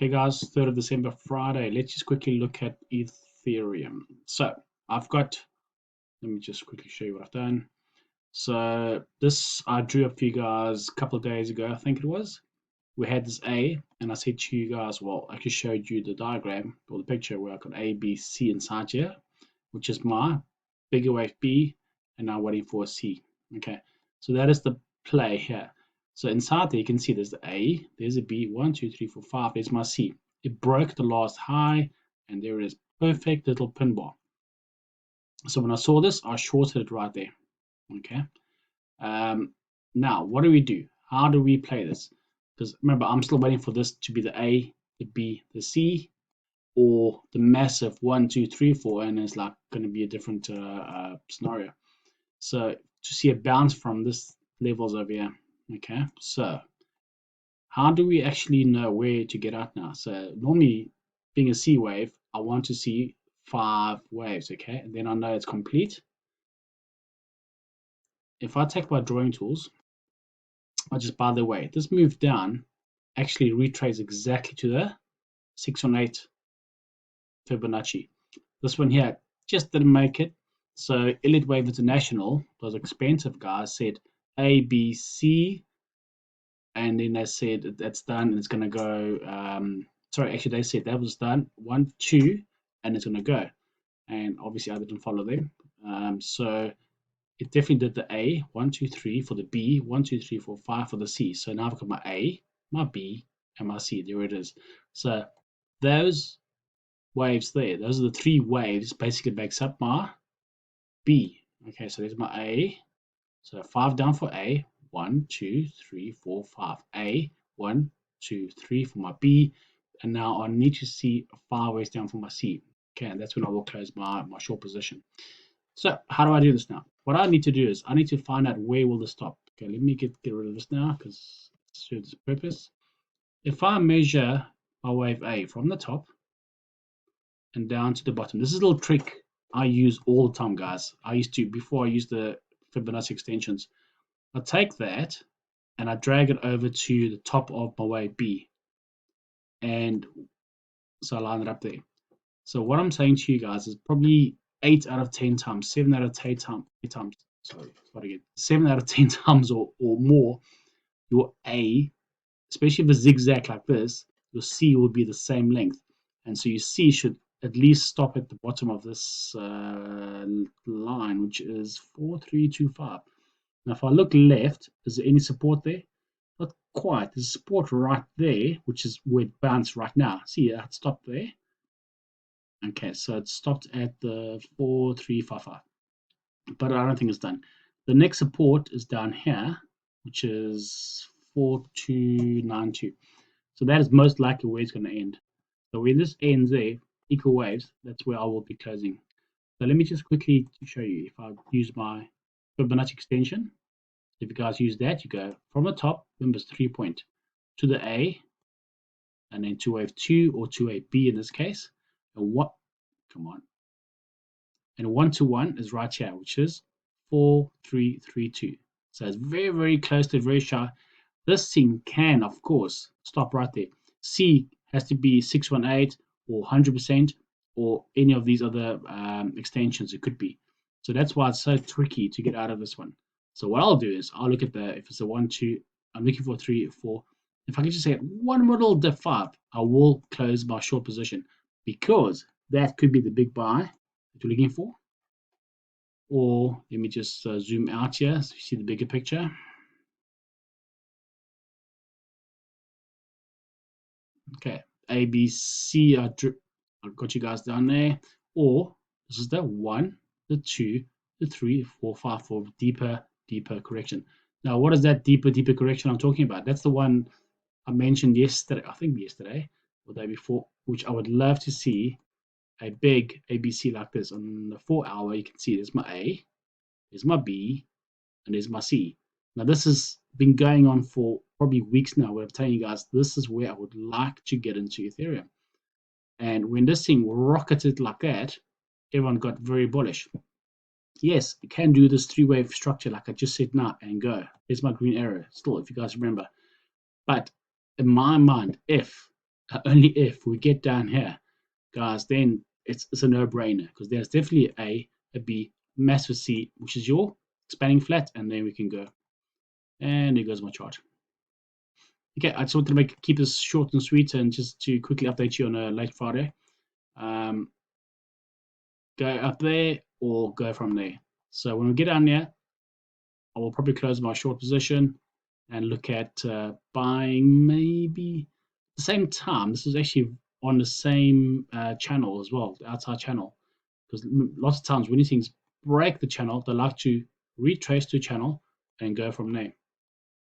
Okay, guys, 3rd of December, Friday. Let's just quickly look at Ethereum. So I've got, let me just quickly show you what I've done. So this I drew up for you guys a couple of days ago, I think it was. We had this A, and I said to you guys, well, I just showed you the diagram or the picture where I got A, B, C inside here, which is my bigger wave B, and now waiting for a C. Okay, so that is the play here. So inside there, you can see there's the A, there's a B, 1, 2, 3, 4, 5, there's my C. It broke the last high, and there it is, perfect little pin bar. So when I saw this, I shorted it right there. Okay. Now, what do we do? How do we play this? Because remember, I'm still waiting for this to be the A, the B, the C, or the massive 1, 2, 3, 4, and it's like going to be a different scenario. So to see a bounce from this levels over here. Okay, so how do we actually know where to get out now? So normally, being a C wave, I want to see 5 waves. Okay, and then I know it's complete. If I take my drawing tools, just by the way, this move down actually retraces exactly to the 618 Fibonacci. This one here just didn't make it. So Elliott Wave International, those expensive guys, said A, B, C, and then they said that's done and it's going to go. Sorry, actually they said that was done 1, 2, and it's going to go. And obviously I didn't follow them. So it definitely did the A, 1, 2, 3 for the B, 1, 2, 3, 4, 5 for the C. So now I've got my A, my B, and my C. There it is. So those waves there, those are the 3 waves, basically makes up my B. Okay, so there's my A. So 5 down for A, 1, 2, 3, 4, 5. A, 1, 2, 3 for my B. And now I need to see 5 waves down for my C. Okay, and that's when I will close my short position. So how do I do this now? What I need to do is I need to find out where will this stop. Okay, let me get rid of this now because it serves its purpose. If I measure my wave A from the top and down to the bottom, this is a little trick I use all the time, guys. I used to, before I used the Fibonacci extensions, I take that and I drag it over to the top of my wave B. And so I line it up there. So what I'm saying to you guys is probably 8 out of 10 times, 7 out of 10 times, sorry, start again, 7 out of 10 times or more, your A, especially if a zigzag like this, your C will be the same length. And so your C should at least stop at the bottom of this line, which is 4325. Now, if I look left, is there any support there? Not quite. There's support right there, which is where it bounced right now. See, it stopped there. Okay, so it stopped at the 4355, but I don't think it's done. The next support is down here, which is 4292. So that is most likely where it's going to end. So when this ends there, equal waves, that's where I will be closing. So let me just quickly show you. If I use my Fibonacci extension, if you guys use that, you go from the top, remember it's 3 point, to the A, and then to wave 2 or to a B in this case. And what? Come on. And 1 to 1 is right here, which is 4332. So it's very, very close to very sharp. This thing can, of course, stop right there. C has to be 618 or 100% or any of these other extensions it could be. So that's why it's so tricky to get out of this one. So what I'll do is I'll look at if it's a 1, 2, I'm looking for 3, 4. If I can just say one more little dip 5, I will close my short position because that could be the big buy that you're looking for. Or let me just zoom out here so you see the bigger picture. Okay, A, B, C, I've got you guys down there. Or this is the 1, the 2, the 3, 4, 5 for deeper correction. Now, what is that deeper correction I'm talking about? That's the one I mentioned yesterday, I think yesterday or the day before, which I would love to see a big ABC like this. On the 4 hour, you can see there's my A, there's my B, and there's my C. Now, this has been going on for probably weeks now, where I'm telling you guys this is where I would like to get into Ethereum. And when this thing rocketed like that, everyone got very bullish. Yes, you can do this 3-wave structure like I just said now and go. There's my green arrow still, if you guys remember. But in my mind, if only if we get down here, guys, then it's a no-brainer, because there's definitely a B, massive C, which is your expanding flat, and then we can go. And there goes my chart. Okay, I just wanted to keep this short and sweet, and just to quickly update you on a late Friday. Go up there or go from there. So when we get down there, I will probably close my short position and look at buying maybe at the same time. This is actually on the same channel as well, the outside channel, because lots of times when these things break the channel, they like to retrace to channel and go from there.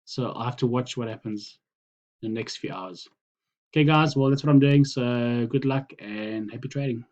So I have to watch what happens in the next few hours. Okay, guys, well, that's what I'm doing. So good luck and happy trading.